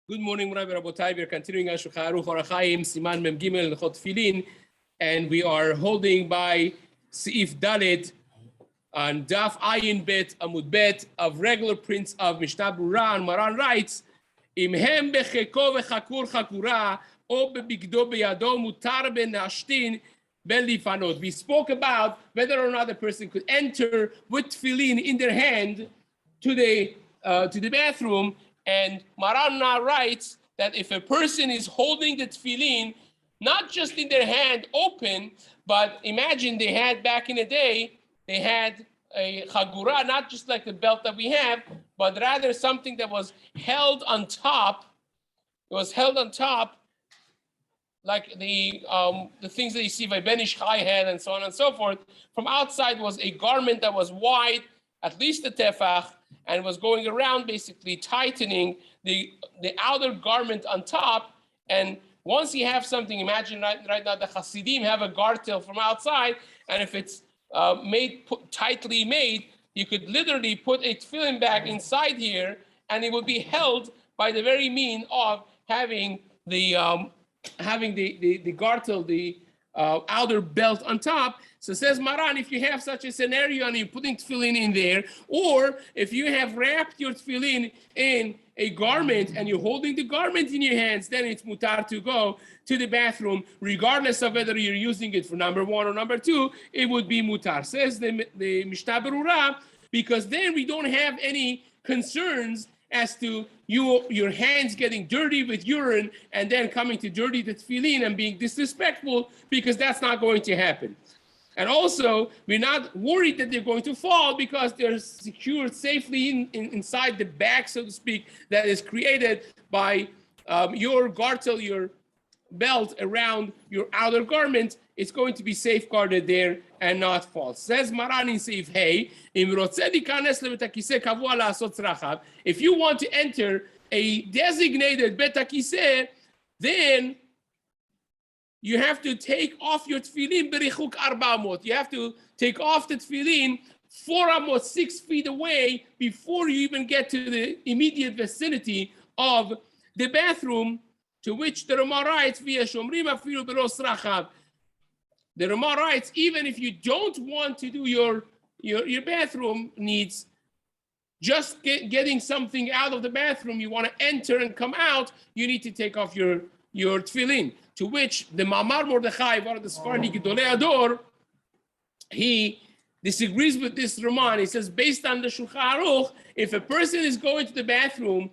Good morning, Rabbi Rabotai. We're continuing our Shulchan Aruch Orach Chaim, Siman Mem Gimel Lechot Tefillin, and we are holding by Seif Dalet on Daf Ayin Bet Amud Bet of regular prints of Mishna Berurah, and Maran writes, Im hem becheko vechakur chakura o bebigdo beyado mutar ben ashtin ben lifanot. We spoke about whether or not a person could enter with tefillin in their hand to the bathroom. And Marana writes that if a person is holding the tefillin, not just in their hand open, but imagine they had back in the day, they had a chagura, not just like the belt that we have, but rather something that was held on top. It was held on top, like the things that you see by Ben Ish Chai had and so on and so forth. From outside was a garment that was wide, at least a tefach, and was going around basically tightening the outer garment on top. And once you have something, imagine right now the Hasidim have a gartel from outside, and if it's tightly made, you could literally put a tefillin bag inside here, and it would be held by the very mean of having the gartel, the outer belt on top. So says Maran, if you have such a scenario and you're putting tefillin in there, or if you have wrapped your tefillin in a garment and you're holding the garment in your hands, then it's mutar to go to the bathroom, regardless of whether you're using it for number one or number two, it would be mutar. Says the Mishna Berurah, because then we don't have any concerns as to your hands getting dirty with urine and then coming to dirty the tefillin and being disrespectful, because that's not going to happen. And also, we're not worried that they're going to fall because they're secured safely inside the bag, so to speak, that is created by your gartel, your belt around your outer garment. It's going to be safeguarded there and not fall. Says Maran in Seif, hey, if you want to enter a designated bet hakiseh, then you have to take off your tefillin berichuk 400. You have to take off the tefillin 400, 6 feet away before you even get to the immediate vicinity of the bathroom, to which the Ramah writes, the Ramah writes, even if you don't want to do your bathroom needs, just getting something out of the bathroom, you want to enter and come out, you need to take off your tefillin. To which the Mamar Mordechai, one of the Sephardi Gedolei Ador, he disagrees with this Raman. He says, based on the Shulchan Aruch, if a person is going to the bathroom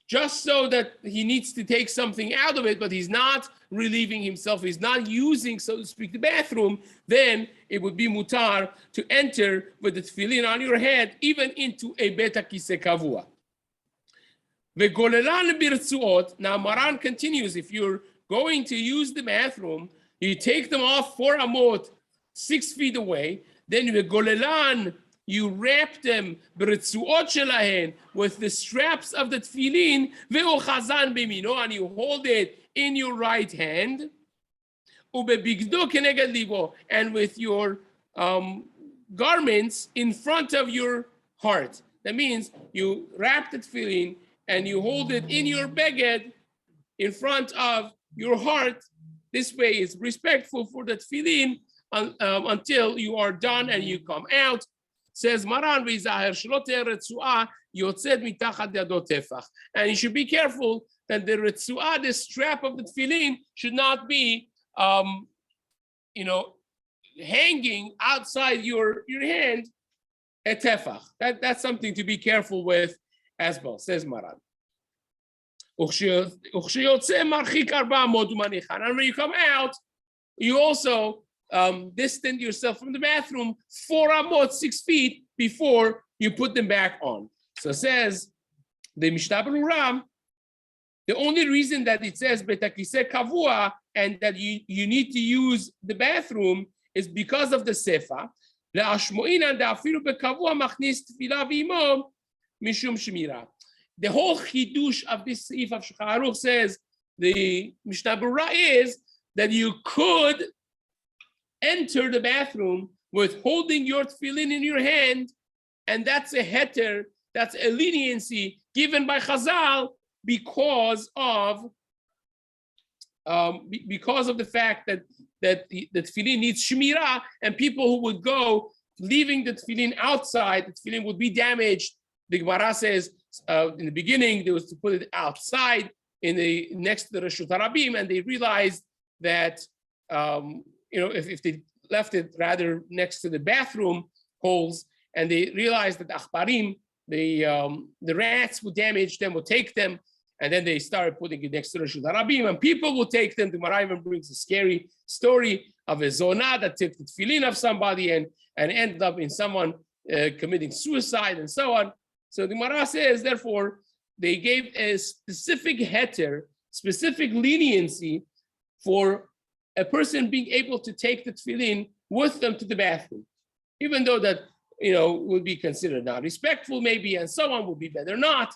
just so that he needs to take something out of it, but he's not relieving himself, he's not using, so to speak, the bathroom, then it would be mutar to enter with the tefillin on your head, even into a bet hakiseh kavua. Now Maran continues, if you're going to use the bathroom, you take them off 4 amot, 6 feet away, then you wrap them with the straps of the tefillin, and you hold it in your right hand, and with your garments in front of your heart. That means you wrap the tefillin and you hold it in your beged in front of your heart. This way is respectful for the tefillin until you are done and you come out. Says Maran, and you should be careful that the retzuah, the strap of the tefillin, should not be hanging outside your hand at tefach. That's something to be careful with as well, says Maran. And when you come out, you also distance yourself from the bathroom 4 amot, 6 feet before you put them back on. So says the Mishna Berurah, the only reason that it says bet hakiseh kavua and that you need to use the bathroom is because of the sefa. The whole chidush of this Seif of Shulchan Aruch, says the Mishna Berurah, is that you could enter the bathroom with holding your tefillin in your hand, and that's a heter, that's a leniency given by Chazal because of the fact that the tefillin needs shmirah, and people who would go leaving the tefillin outside, the tefillin would be damaged. The Gemara says in the beginning there was to put it outside next to the Reshut Harabim, and they realized that if they left it rather next to the bathroom holes, and they realized that achbarim, the rats would damage them, would take them, and then they started putting it next to the Reshut Harabim, and people will take them. The Gemara even brings a scary story of a zonah that took the tefillin of somebody and ended up in someone committing suicide and so on. So the Gemara says, therefore, they gave a specific heter, specific leniency for a person being able to take the tefillin with them to the bathroom, even though that would be considered not respectful, maybe, and so on, would be better not.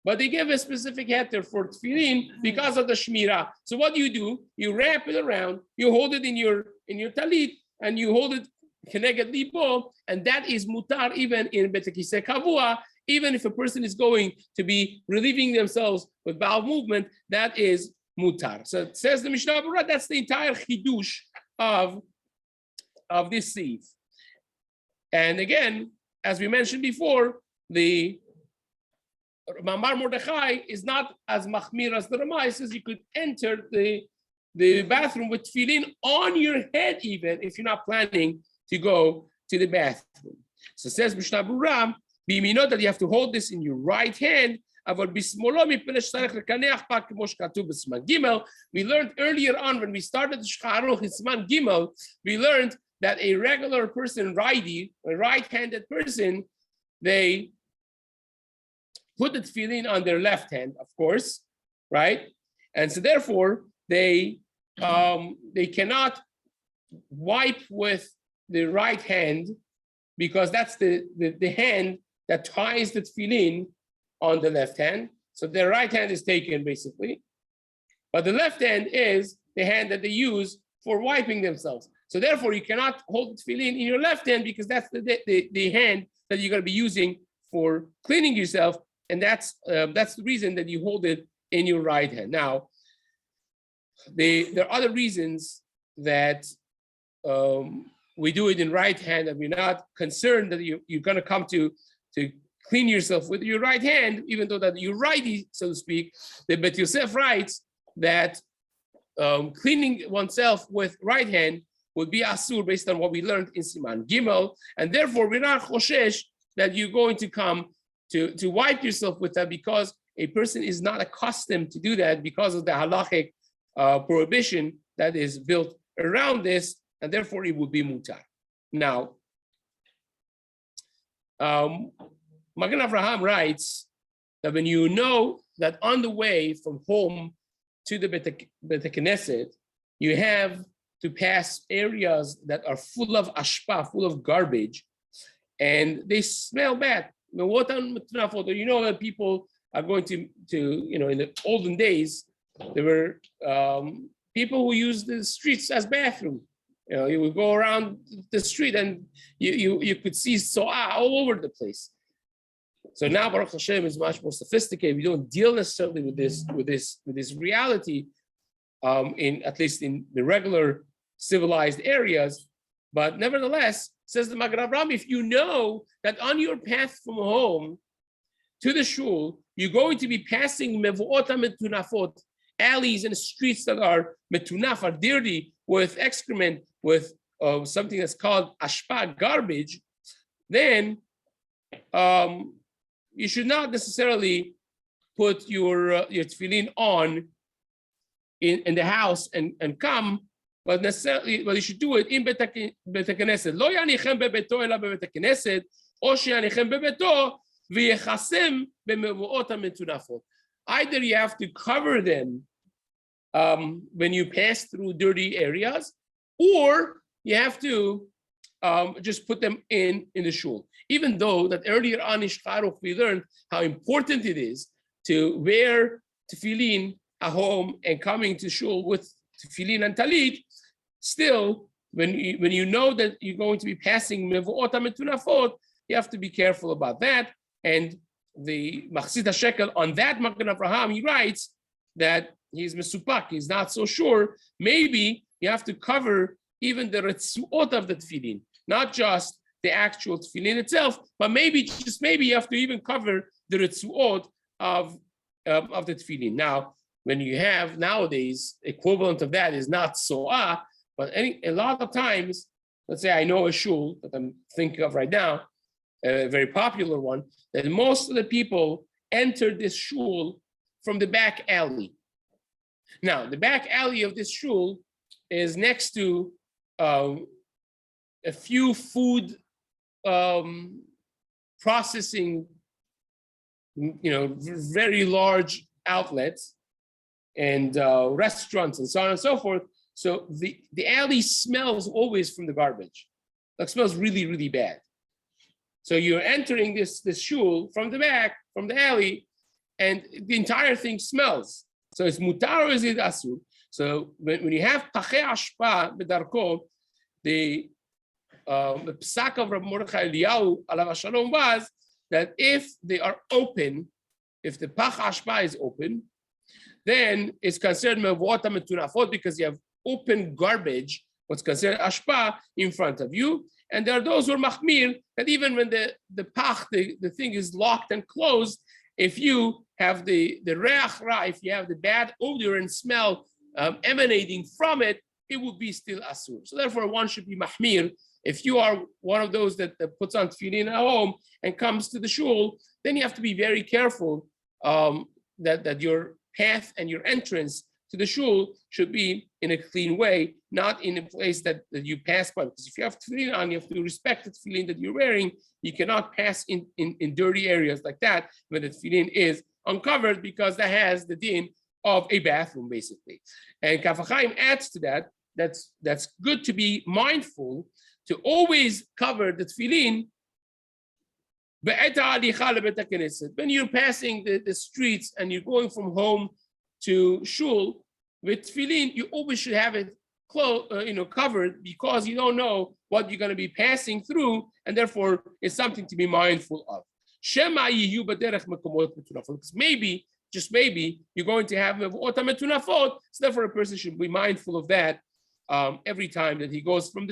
But they give a specific heter for tefillin because of the shmirah. So what do? You wrap it around, you hold it in your talit, and you hold it keneged libo, and that is mutar even in bet hakiseh kavua. Even if a person is going to be relieving themselves with bowel movement, that is mutar. So it says the Mishna Berurah, that's the entire chidush of this seif. And again, as we mentioned before, the Mamar Mordechai is not as machmir as the Ramah. It says you could enter the bathroom with tefillin on your head, even if you're not planning to go to the bathroom. So it says Mishna Berurah, that you have to hold this in your right hand. We learned earlier on when we started the Shulchan Aruch in Siman Gimel, we learned that a regular person, righty, a right-handed person, they put the tefillin on their left hand, of course, right? And so therefore, they cannot wipe with the right hand, because that's the hand that ties the tefillin on the left hand. So their right hand is taken, basically. But the left hand is the hand that they use for wiping themselves. So therefore, you cannot hold the tefillin in your left hand, because that's the hand that you're going to be using for cleaning yourself. And that's the reason that you hold it in your right hand. Now, there are other reasons that we do it in right hand, and we're not concerned that you're going to come to clean yourself with your right hand, even though that you're righty, so to speak. The Bet Yosef writes that cleaning oneself with right hand would be asur based on what we learned in Siman Gimel, and therefore we're not choshesh that you're going to come to wipe yourself with that, because a person is not accustomed to do that because of the halachic prohibition that is built around this, and therefore it would be mutar. Now, Magen Avraham writes that when you know that on the way from home to the Bet HaKnesset, you have to pass areas that are full of ashpa, full of garbage, and they smell bad. You know that people are going to in the olden days, there were people who used the streets as bathroom. You would go around the street and you could see so'ah all over the place. So now Baruch Hashem is much more sophisticated. We don't deal necessarily with this reality, at least in the regular civilized areas. But nevertheless, says the Magen Avraham, if you know that on your path from home to the shul, you're going to be passing mevuot metunafot, alleys and streets that are metunaf, are dirty, with excrement, with something that's called ashpa, garbage, then you should not necessarily put your tefillin on in the house and come, but you should do it in Bet HaKnesset. Lo yanichem bebeto ela bebet HaKnesset, o sheyanichem bebeto v'yechasem b'mevuot ha'metunafot. Either you have to cover them when you pass through dirty areas, or you have to just put them in the shul. Even though that earlier on in Shulchan Aruch we learned how important it is to wear tefillin at home and coming to shul with tefillin and talit, still, when you know that you're going to be passing mevuot metunafot, you have to be careful about that. And the Machzit HaShekel on that Magen Avraham, he writes that he's mesupak, he's not so sure. Maybe you have to cover even the retzuot of the tefillin, not just the actual tefillin itself, but maybe you have to even cover the retzuot of the tefillin. Now, when you have nowadays equivalent of that is not so'ah, but a lot of times, let's say I know a shul that I'm thinking of right now, a very popular one, that most of the people enter this shul from the back alley. Now, the back alley of this shul is next to a few food processing, very large outlets and restaurants and so on and so forth. So the alley smells always from the garbage. It smells really, really bad. So you're entering this shul from the back, from the alley, and the entire thing smells. So it's mutar or is it asur? So when you have pachei ashpa bedarko, the psak of Rabbi Mordechai Eliyahu alav shalom was that if they are open, if the pach ashpa is open, then it's considered mevota metunafot because you have open garbage, what's considered ashpa, in front of you. And there are those who are machmir, that even when the pach, the thing is locked and closed, if you have the reach ra, if you have the bad odor and smell emanating from it, it will be still asur. So therefore, one should be mahmir. If you are one of those that puts on tefillin at home and comes to the shul, then you have to be very careful that your path and your entrance to the shul should be in a clean way, not in a place that you pass by. Because if you have tefillin on, you have to respect the tefillin that you're wearing. You cannot pass in dirty areas like that when the tefillin is uncovered, because that has the din of a bathroom, basically. And Kaf HaChaim adds to that, that's good to be mindful to always cover the tefillin when you're passing the streets and you're going from home to shul with tefillin. You always should have it covered, because you don't know what you're going to be passing through, and therefore it's something to be mindful of. Because maybe, just maybe, you're going to have metunafot, so therefore a person should be mindful of that every time that he goes from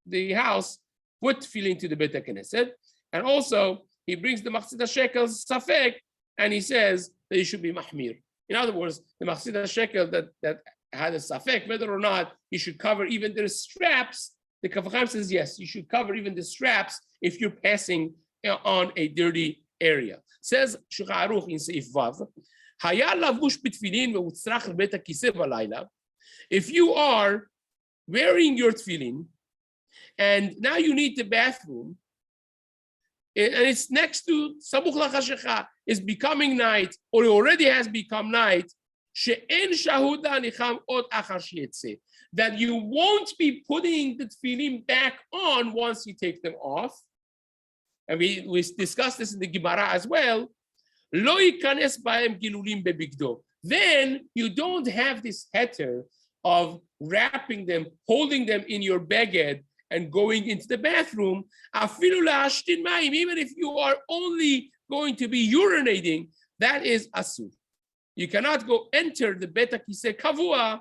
the house with tefillin to the Beit HaKnesset. And also, he brings the Machzit HaShekel Safek, and he says that he should be mahmir. In other words, the Machzit HaShekel that had a Safek, whether or not he should cover even the straps, the Kaf HaChaim says, yes, you should cover even the straps if you're passing on a dirty area. Says Shulchan Aruch in Seif Vav, Haya lavush b'tefillin ve'utzrach l'beit hakiseh b'layla. If you are wearing your tefillin, and now you need the bathroom, and it's next to samuch lachashecha, it's becoming night, or it already has become night, she'en shahuda nicham od achar sheyetzeh, that you won't be putting the tefillin back on once you take them off. And we discussed this in the Gemara as well. Lo yikanes b'hem gilulim bebigdo. Then you don't have this heter of wrapping them, holding them in your beged, and going into the bathroom, even if you are only going to be urinating, that is asur. You cannot go enter the Beit HaKiseh Kavua,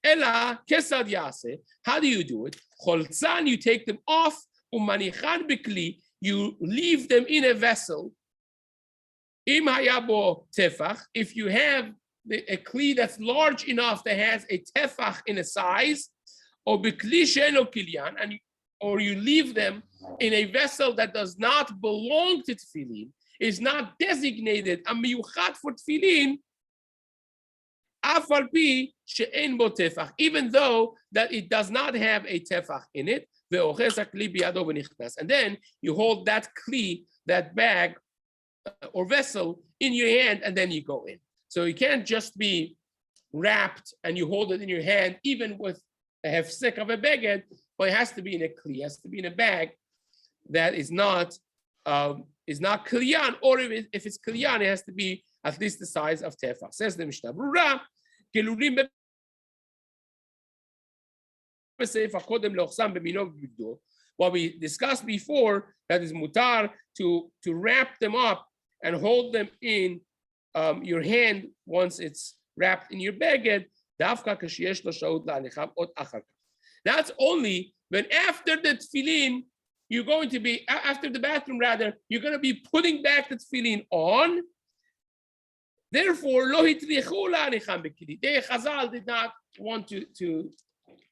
ela kesad yaseh. How do you do it? Cholzan, you take them off, umanichan bikli, you leave them in a vessel. Im hayabo tefach, if you have a kli that's large enough that has a tefach in a size, or bikli she'eno kilyan, or you leave them in a vessel that does not belong to tefillin, is not designated a miyuchat for tefillin, af al pi she'en bo tefach, even though that it does not have a tefach in it, ve'oches hakli biyado v'nichnas, and then you hold that kli, that bag or vessel in your hand, and then you go in. So you can't just be wrapped and you hold it in your hand, even with a hefsek of a beged, but it has to be in a kli, it has to be in a bag that is not klyan, or if it's klyan, it has to be at least the size of tefach. Says the Mishna Berurah, What we discussed before, that is mutar, to wrap them up and hold them in your hand once it's wrapped in your beged. That's only when after the tefillin, you're going to be, after the bathroom rather, you're going to be putting back the tefillin on. Therefore, the Chazal did not want to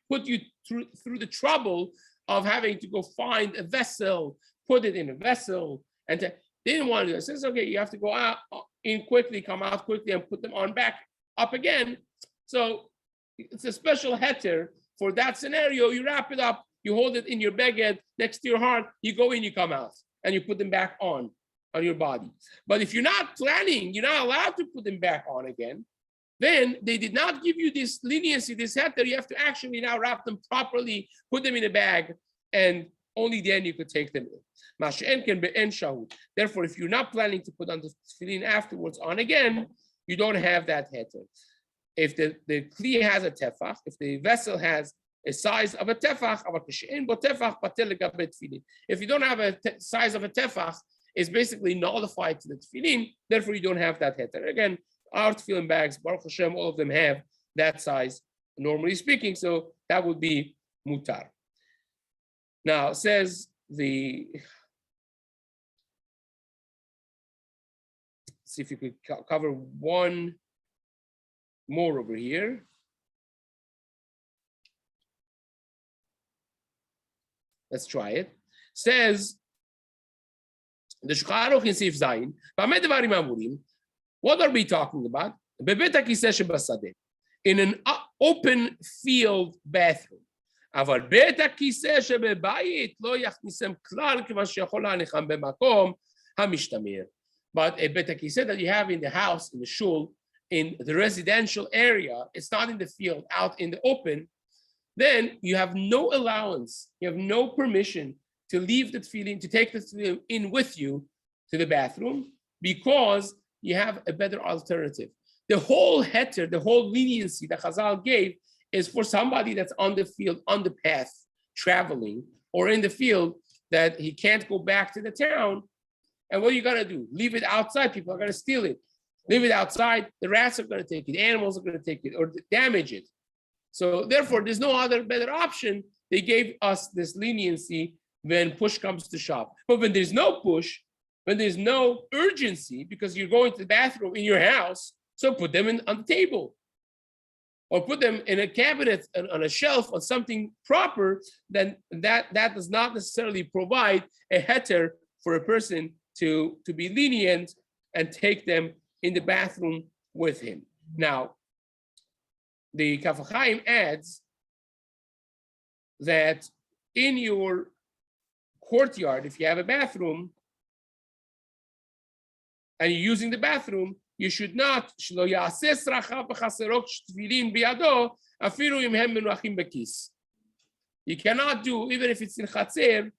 put you through the trouble of having to go find a vessel, put it in a vessel, and they didn't want to do it. It says, okay, you have to go out in quickly, come out quickly, and put them on back up again. So it's a special heter for that scenario. You wrap it up, you hold it in your beged next to your heart, you go in, you come out, and you put them back on your body. But if you're not planning, you're not allowed to put them back on again, then they did not give you this leniency, this heter. You have to actually now wrap them properly, put them in a bag, and only then you could take them in. Therefore, if you're not planning to put on the tefillin afterwards on again, you don't have that heter. If the kli has a tefach, if the vessel has a size of a tefach, if you don't have a size of a tefach, it's basically nullified to the tefillin. Therefore, you don't have that heter. Again, our tefillin bags, Baruch Hashem, all of them have that size, normally speaking. So that would be mutar. Now, says the, see if you could cover one more over here. Let's try it. Says the Shulchan Aruch in Seif Zayin. What are we talking about? In an open field bathroom. אבל בית הכיסא שבבית לא יכניסם כלל כיוון שיכול להניחם במקום המשתמר. But a בית הכיסא that you have in the house, in the shul, in the residential area, it's not in the field, out in the open, then you have no allowance, you have no permission to leave the tefillin, to take the tefillin in with you to the bathroom, because you have a better alternative. The whole heter, the whole leniency that Chazal gave is for somebody that's on the field, on the path, traveling, or in the field that he can't go back to the town. And what are you gonna do? Leave it outside, people are gonna steal it. Leave it outside, the rats are gonna take it, animals are gonna take it, or damage it. So therefore, there's no other better option. They gave us this leniency when push comes to shove. But when there's no push, when there's no urgency, because you're going to the bathroom in your house, so put them on the table. Or put them in a cabinet, on a shelf, on something proper, then that does not necessarily provide a heter for a person to be lenient and take them in the bathroom with him. Now, the Kaf HaChaim adds that in your courtyard, if you have a bathroom and you're using the bathroom, you should not, you cannot do, even if it's in chatzer,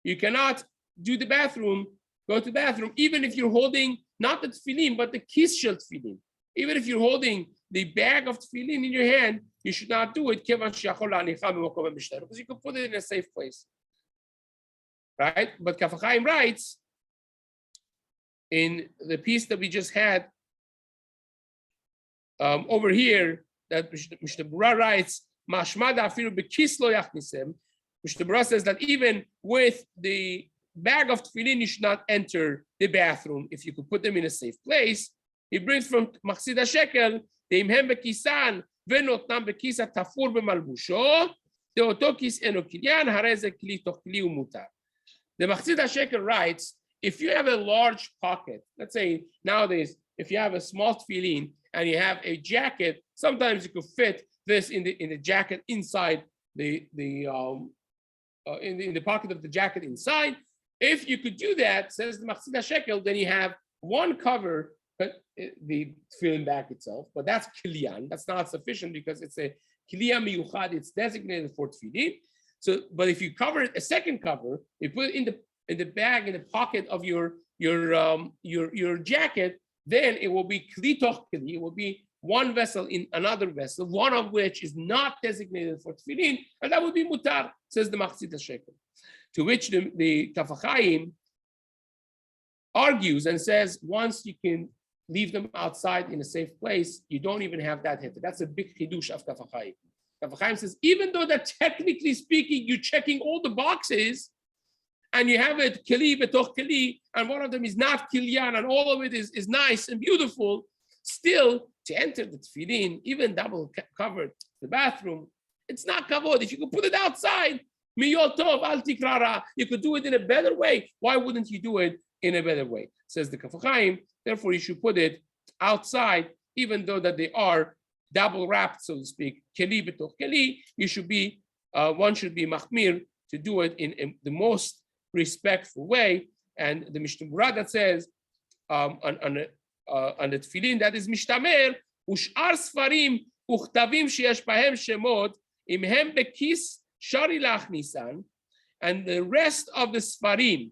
you cannot do the bathroom, go to the bathroom, even if you're holding not the tefillin, but the kis shel tefillin. Even if you're holding the bag of tefillin in your hand, you should not do it, because you can put it in a safe place. Right? But Kaf HaChaim writes, in the piece that we just had over here, that Mishna Berurah writes, Mashmada afiru bekis lo yachnisem. Mishna Berurah says that even with the bag of tefillin, you should not enter the bathroom if you could put them in a safe place. He brings from Machzid HaShekel, deimhem bekisan venotnam bekisa tafur bemalbusho deoto kis eno kilyan harei ze kli toch kli umutar. The Machzid HaShekel writes, if you have a large pocket, let's say nowadays, if you have a small tefillin and you have a jacket, sometimes you could fit this in the jacket inside in the pocket of the jacket inside. If you could do that, says the Machzid HaShekel, then you have one cover, but the tefillin back itself, but that's kilyan. That's not sufficient because it's a kilyan miyuchad. It's designated for tefillin. So, but if you cover it, a second cover, you put it in the bag, in the pocket of your jacket, then it will be kli toch kli. It will be one vessel in another vessel, one of which is not designated for tefillin, and that would be mutar, says the Machzit shekel. To which the Kaf HaChaim argues and says, once you can leave them outside in a safe place, you don't even have that heter. That's a big chidush of Kaf HaChaim. Kaf HaChaim says, even though that technically speaking, you're checking all the boxes, and you have it keli betoch keli, and one of them is not kilyan, and all of it is nice and beautiful, still, to enter the tefillin, even double covered the bathroom, it's not kavod. If you could put it outside, miyot tov al tikrara, you could do it in a better way. Why wouldn't you do it in a better way? Says the Kaf HaChaim, therefore you should put it outside, even though that they are double wrapped, so to speak, keli betoch keli, you should be, one should be machmir to do it in the most respectful way. And the Mishna Berurah that says on the tefillin that is mishtamer, ushar sfarim uchtavim sheyesh bahem shemot imhem bekis shari lachnisan, and the rest of the sfarim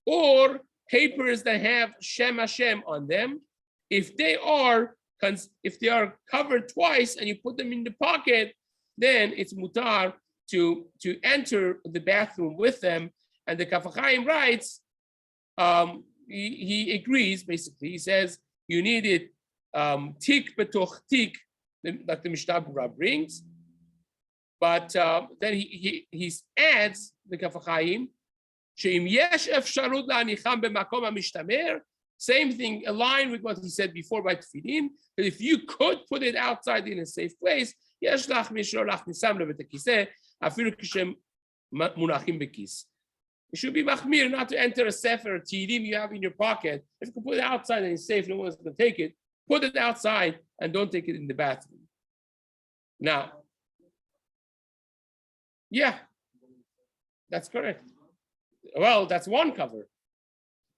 or papers that have Shem Hashem on them, if they are covered twice and you put them in the pocket, then it's mutar to enter the bathroom with them. And the Kaf HaChaim writes, he agrees, basically. He says, you need it tik betoch tik, like the Mishna Berurah brings. But then he adds, the Kaf HaChaim, she'im yesh efsharut la'anicham b'makom ha'mishtamer, same thing, aligned with what he said before by tefillin, that if you could put it outside in a safe place, yesh lach mishlo lachnisam lebet hakiseh, afilu kishem munachim bekis. It should be machmir not to enter a sefer or tilim you have in your pocket. If you can put it outside and it's safe, no one's going to take it. Put it outside and don't take it in the bathroom. Now, yeah, that's correct. Well, that's one cover.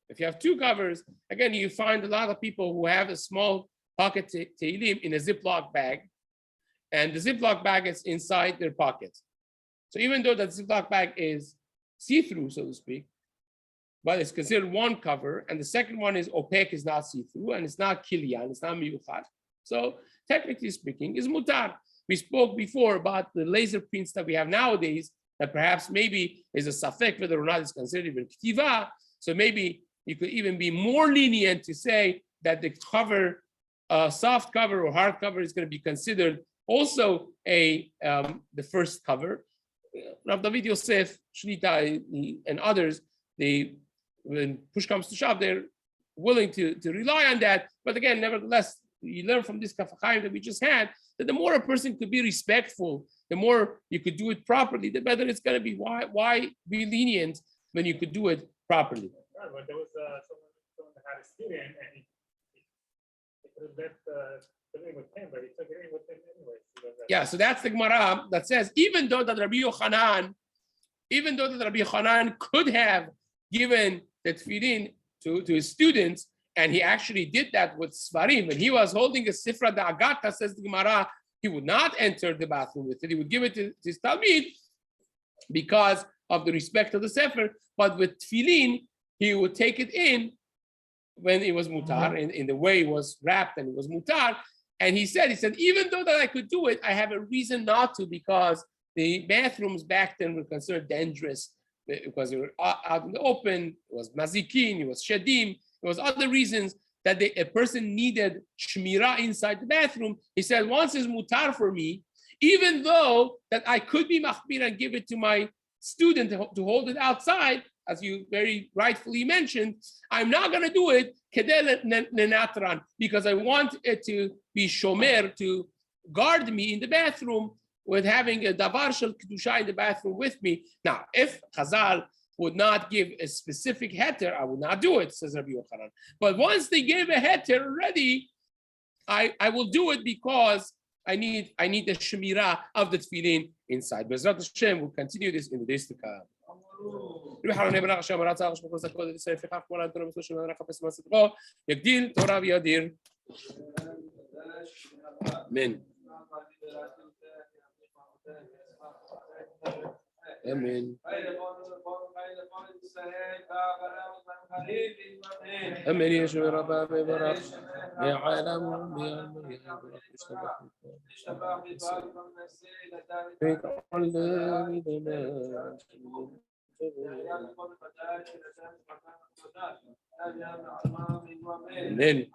If you have two covers, again, you find a lot of people who have a small pocket tilim in a Ziploc bag, and the Ziploc bag is inside their pocket. So even though that Ziploc bag is see-through, so to speak, but it's considered one cover, and the second one is opaque, is not see-through, and it's not kilyan, it's not miyuchat. So technically speaking, is mutar. We spoke before about the laser prints that we have nowadays, that perhaps maybe is a safek whether or not it's considered even ktiva. So maybe you could even be more lenient to say that the cover, soft cover or hard cover, is going to be considered also the first cover. Rav David Yosef, Shlita, and others, when push comes to shove, they're willing to rely on that. But again, nevertheless, you learn from this Kaf HaChaim that we just had that the more a person could be respectful, the more you could do it properly, the better it's going to be. Why be lenient when you could do it properly? Right, but there was someone that had a student and he could have left something with him, but he took it in with him anyway. Yeah, so that's the Gemara that says, even though that Rabbi Yochanan could have given the tefillin to his students, and he actually did that with Svarim. When he was holding a Sifra Da'agata, says the Gemara, he would not enter the bathroom with it. He would give it to his Talmid because of the respect of the Sefer. But with tefillin, he would take it in when it was mutar, in the way it was wrapped and it was mutar. And he said, even though that I could do it, I have a reason not to, because the bathrooms back then were considered dangerous because they were out in the open. It was mazikin, it was shedim, there was other reasons that a person needed shmira inside the bathroom. He said, once it's mutar for me, even though that I could be machmir and give it to my student to hold it outside, as you very rightfully mentioned, I'm not going to do it because I want it to be shomer, to guard me in the bathroom with having a davar shel kedusha in the bathroom with me. Now, if Chazal would not give a specific heter, I would not do it, says Rabbi Yochanan. But once they gave a heter already, I will do it because I need the shemira of the tefillin inside. Bezrat Hashem, we'll continue this in the days to come. יגדיל תורה וידיר. אמן. אמן. أمن يشوي ربا ببرخ يعلم يبرخ Amen.